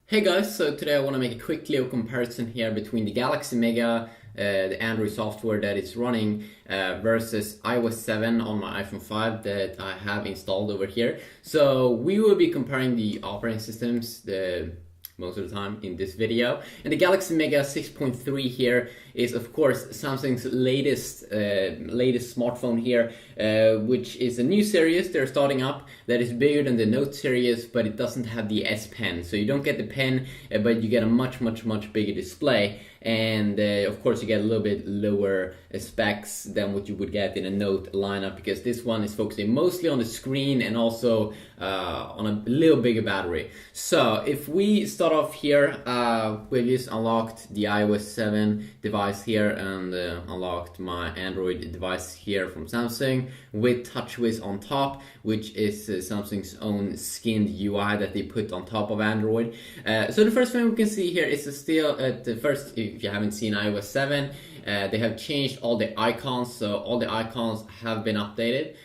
Hey guys, so today I want to make a quick little comparison here between the Galaxy Mega, the Android software that it's running, versus iOS 7 on my iPhone 5 that I have installed over here. So we will be comparing the operating systems most of the time in this video. And the Galaxy Mega 6.3 here is of course Samsung's latest smartphone here, which is a new series they're starting up that is bigger than the Note series, but it doesn't have the S Pen. So you don't get the pen, but you get a much bigger display. And of course you get a little bit lower specs than what you would get in a Note lineup, because this one is focusing mostly on the screen and also on a little bigger battery. So if we start off here, we've just unlocked the iOS 7 device here and unlocked my Android device here from Samsung with TouchWiz on top, which is Samsung's own skinned UI that they put on top of Android. So the first thing we can see here is still at the first, if you haven't seen iOS 7, they have changed all the icons, so all the icons have been updated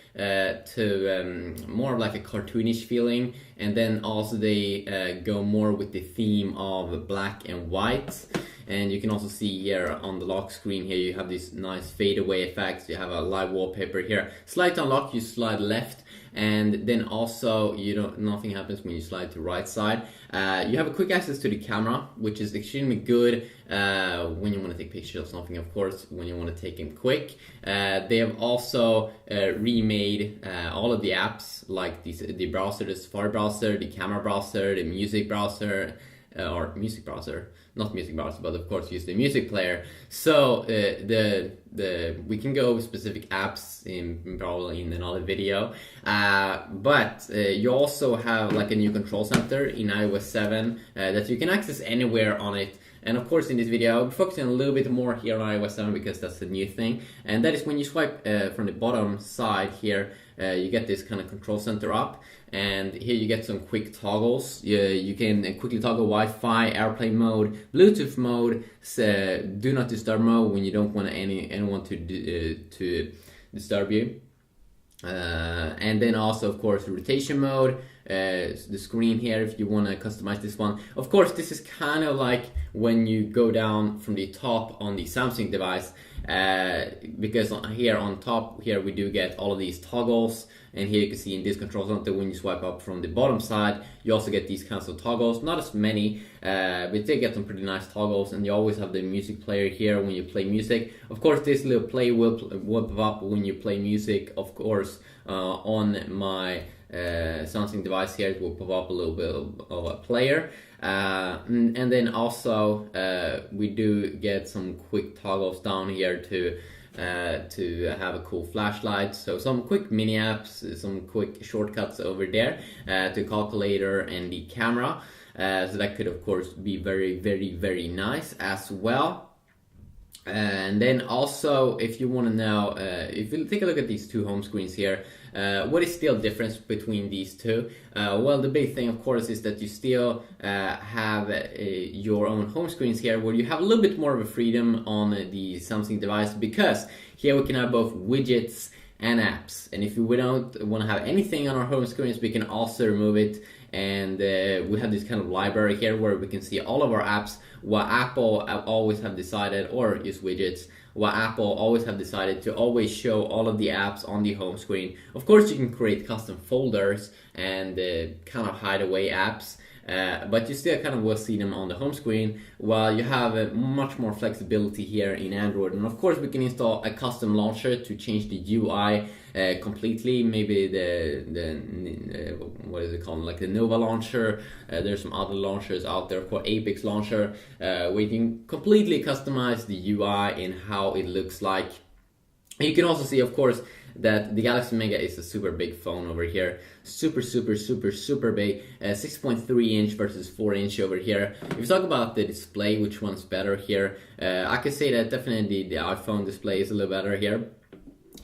to more of like a cartoonish feeling, and then also they go more with the theme of black and white. And you can also see here on the lock screen here you have these nice fadeaway effects. You have a live wallpaper here. Slide to unlock, you slide left, and then also nothing happens when you slide to right side. You have a quick access to the camera, which is extremely good when you want to take pictures of something, of course, when you want to take them quick. They have also remade all of the apps, like the browser, the Safari browser, the camera browser, the music browser, or music browser, not music browser, but of course use the music player. So we can go with specific apps probably in another video, but you also have like a new control center in iOS 7 that you can access anywhere on it. And of course in this video I'll be focusing a little bit more here on iOS 7 because that's the new thing, and that is when you swipe from the bottom side here, you get this kind of control center up, and here you get some quick toggles. You can quickly toggle Wi-Fi, airplane mode, Bluetooth mode, do not disturb mode when you don't want anyone to disturb you. And then also of course rotation mode, the screen here if you want to customize this one. Of course this is kind of like when you go down from the top on the Samsung device, because here on top here we do get all of these toggles, and here you can see in this control center when you swipe up from the bottom side you also get these kinds of toggles, not as many, but they get some pretty nice toggles. And you always have the music player here when you play music. Of course this little play will pop up when you play music. Of course on my Samsung device here it will pop up a little bit of a player, and then also we do get some quick toggles down here to have a cool flashlight. So some quick mini apps, some quick shortcuts over there to calculator and the camera, so that could of course be very nice as well. And then also if you want to know, if you take a look at these two home screens here, what is still difference between these two? Well, the big thing of course is that you still have your own home screens here, where you have a little bit more of a freedom on the Samsung device, because here we can have both widgets and apps. And if we don't want to have anything on our home screens, we can also remove it, and we have this kind of library here where we can see all of our apps, what Apple always have decided, or use widgets, what Apple always have decided to always show all of the apps on the home screen. Of course you can create custom folders and kind of hide away apps, but you still kind of will see them on the home screen, while you have much more flexibility here in Android. And of course we can install a custom launcher to change the UI completely, maybe the what is it called, like the Nova launcher. There's some other launchers out there called Apex launcher, where you can completely customize the UI and how it looks like. You can also see of course that the Galaxy Mega is a super big phone over here, super big, 6.3 inch versus 4 inch over here. If you talk about the display, which one's better here, I could say that definitely the iPhone display is a little better here.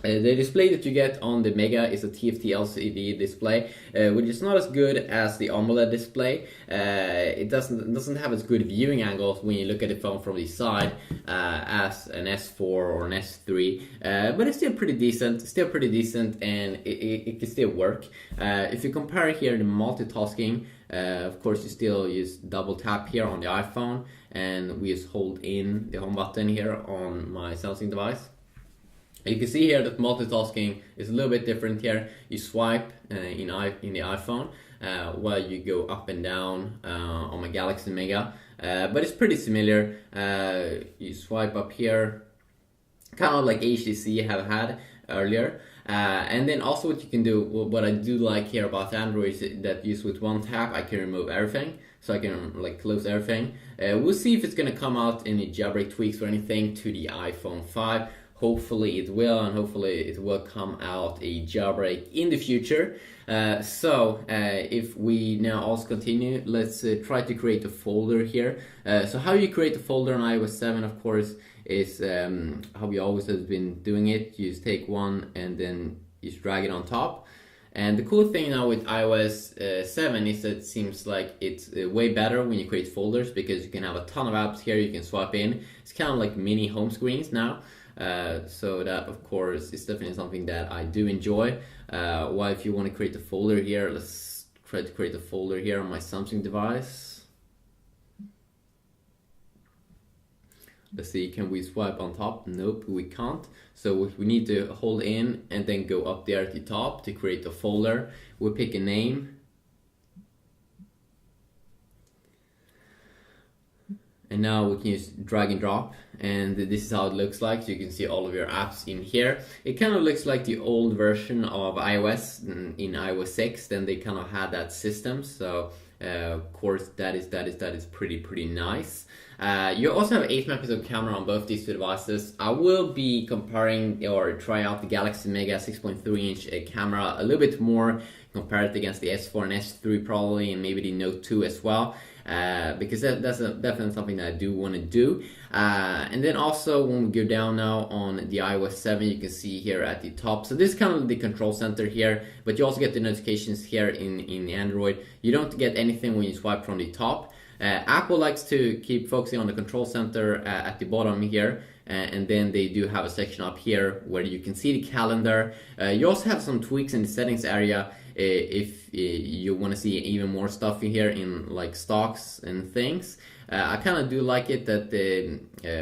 The display that you get on the Mega is a TFT LCD display, which is not as good as the AMOLED display. It doesn't have as good viewing angles when you look at the phone from the side as an S4 or an S3, but it's still pretty decent, and it can still work. If you compare here the multitasking, Of course, you still use double tap here on the iPhone, and we just hold in the home button here on my Samsung device. You can see here that multitasking is a little bit different here. You swipe in the iPhone while you go up and down on my Galaxy Mega, but it's pretty similar. You swipe up here, kind of like HTC have had earlier. And then also what you can do, what I do like here about Android is that just with one tap I can remove everything. So I can like close everything. We'll see if it's gonna come out any jailbreak tweaks or anything to the iPhone 5. Hopefully it will, and hopefully it will come out a jailbreak in the future. So if we now also continue, let's try to create a folder here. So how you create a folder on iOS 7, of course, is how we always have been doing it. You just take one and then you just drag it on top. And the cool thing now with iOS 7 is that it seems like it's way better when you create folders, because you can have a ton of apps here you can swap in. It's kind of like mini home screens now. So that, of course, is definitely something that I do enjoy. Well, if you want to create a folder here, let's try to create a folder here on my Samsung device. Let's see, can we swipe on top? Nope, we can't. So we need to hold in and then go up there at the top to create a folder. We'll pick a name. And now we can use drag and drop, and this is how it looks like. So you can see all of your apps in here. It kind of looks like the old version of iOS in iOS 6. Then they kind of had that system. So of course that is pretty nice. You also have 8 megapixel camera on both these two devices. I will be comparing or try out the Galaxy Mega 6.3-inch camera a little bit more, compare it against the S4 and S3 probably, and maybe the Note 2 as well. Because that's definitely something that I do want to do. And then also when we go down now on the iOS 7, you can see here at the top. So this is kind of the control center here, but you also get the notifications here in Android. You don't get anything when you swipe from the top. Apple likes to keep focusing on the control center at the bottom here. And then they do have a section up here where you can see the calendar. You also have some tweaks in the settings area if you want to see even more stuff in here in like stocks and things. I kind of do like it that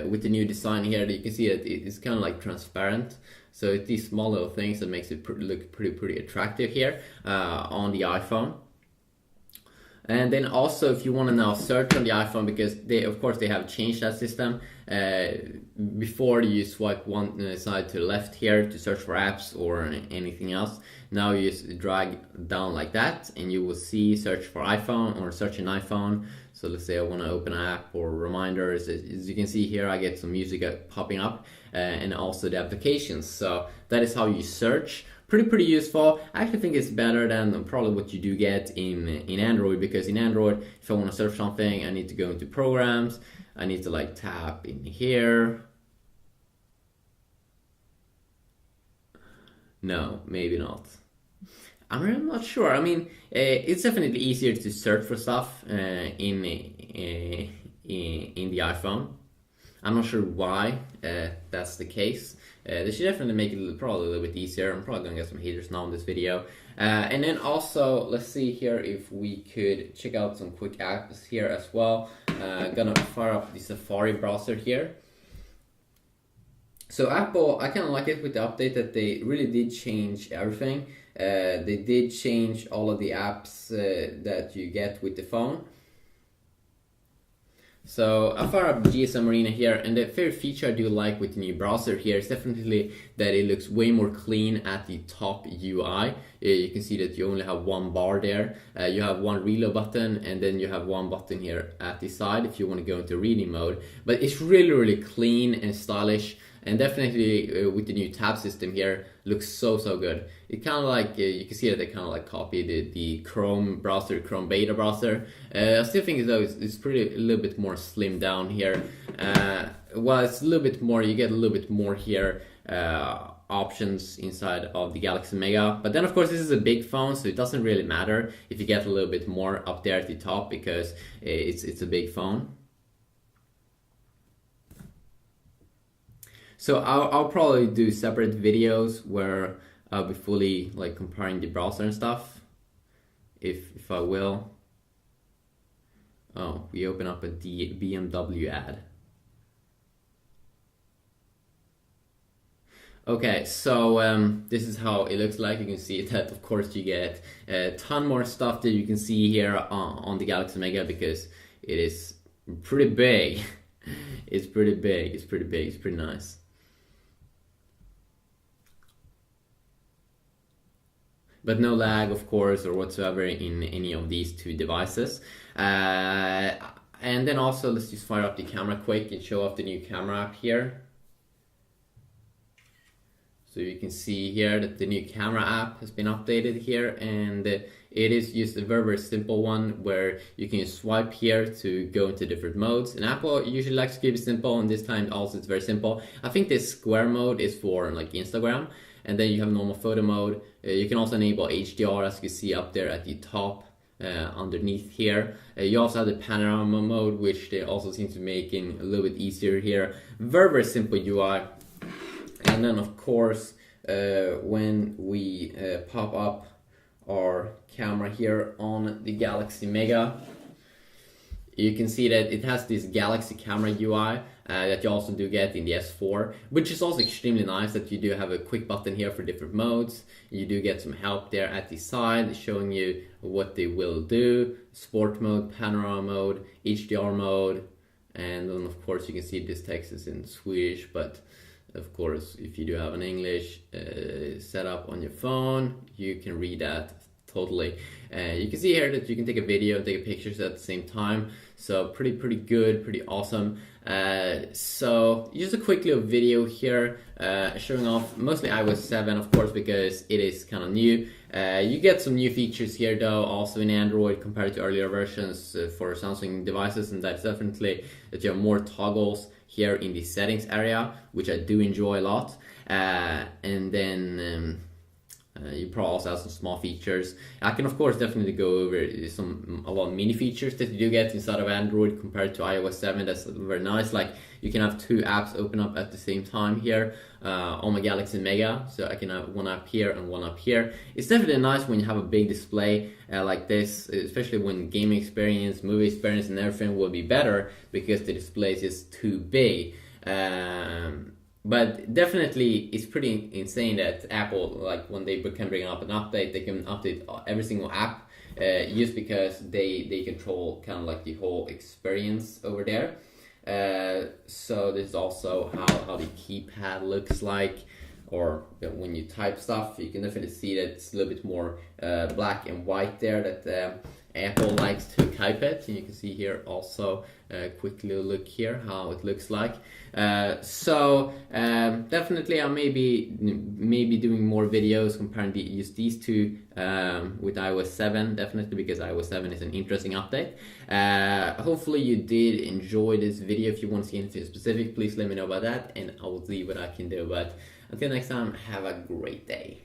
with the new design here, that you can see that it's kind of like transparent. So it's these small little things that makes it look pretty attractive here on the iPhone. And then also, if you want to now search on the iPhone, because of course they have changed that system. Before you swipe one side to the left here to search for apps or anything else. Now you just drag down like that, and you will see search for iPhone or search an iPhone. So let's say I want to open an app or reminders. As you can see here, I get some music popping up and also the applications. So that is how you search. Pretty useful. I actually think it's better than probably what you do get in Android, because in Android, if I want to search something, I need to go into programs. I need to like tap in here. No, maybe not. I'm really not sure. I mean, it's definitely easier to search for stuff in the iPhone. I'm not sure why that's the case. They should definitely make it probably a little bit easier. I'm probably gonna get some haters now in this video. And then also, let's see here if we could check out some quick apps here as well. Gonna fire up the Safari browser here. So Apple, I kind of like it with the update that they really did change everything. They did change all of the apps that you get with the phone. So I fire up GSM Arena here, and the favorite feature I do like with the new browser here is definitely that it looks way more clean at the top UI. You can see that you only have one bar there. You have one reload button, and then you have one button here at the side if you want to go into reading mode. But it's really clean and stylish. And definitely with the new tab system here, looks so good. It kind of like, you can see that they kind of like copied the Chrome browser, Chrome beta browser. I still think though it's a little bit more slimmed down here. Well, it's a little bit more, you get a little bit more here options inside of the Galaxy Mega. But then of course this is a big phone, so it doesn't really matter if you get a little bit more up there at the top, because it's a big phone. So I'll probably do separate videos where I'll be fully like comparing the browser and stuff, if I will. Oh, we open up a BMW ad. Okay, so this is how it looks like. You can see that, of course, you get a ton more stuff that you can see here on the Galaxy Mega, because it is pretty big. It's pretty big, it's pretty big, it's pretty nice. But no lag, of course, or whatsoever in any of these two devices. And then also, let's just fire up the camera quick and show off the new camera app here. So you can see here that the new camera app has been updated here, and it is just a very simple one where you can just swipe here to go into different modes. And Apple usually likes to keep it simple, and this time also it's very simple. I think this square mode is for like Instagram, and then you have normal photo mode. You can also enable HDR, as you can see up there at the top. Underneath here, you also have the panorama mode, which they also seem to make a little bit easier here. Very simple UI. And then, of course, when we pop up our camera here on the Galaxy Mega, you can see that it has this Galaxy camera UI that you also do get in the S4, which is also extremely nice that you do have a quick button here for different modes. You do get some help there at the side showing you what they will do: sport mode, panorama mode, HDR mode, and then of course you can see this text is in Swedish, but of course, if you do have an English setup on your phone, you can read that totally. You can see here that you can take a video and take pictures at the same time. So pretty good, pretty awesome. So just a quick little video here showing off mostly iOS 7, of course, because it is kind of new. You get some new features here though, also in Android compared to earlier versions for Samsung devices, and that's definitely that you have more toggles here in the settings area, which I do enjoy a lot. And then you probably also have some small features. I can of course definitely go over a lot of mini features that you do get inside of Android compared to iOS 7. That's very nice. Like you can have two apps open up at the same time here on my Galaxy Mega. So I can have one app here and one app here. It's definitely nice when you have a big display like this, especially when gaming experience, movie experience and everything will be better because the display is just too big. But definitely, it's pretty insane that Apple, like when they can bring up an update, they can update every single app just because they control kind of like the whole experience over there. So this is also how the keypad looks like, or when you type stuff, you can definitely see that it's a little bit more black and white there, that Apple likes to type it. And you can see here also a quick little look here how it looks like. So definitely I may be doing more videos comparing just these two with iOS 7, definitely, because iOS 7 is an interesting update. Hopefully you did enjoy this video. If you want to see anything specific, please let me know about that and I will see what I can do. But until next time, have a great day.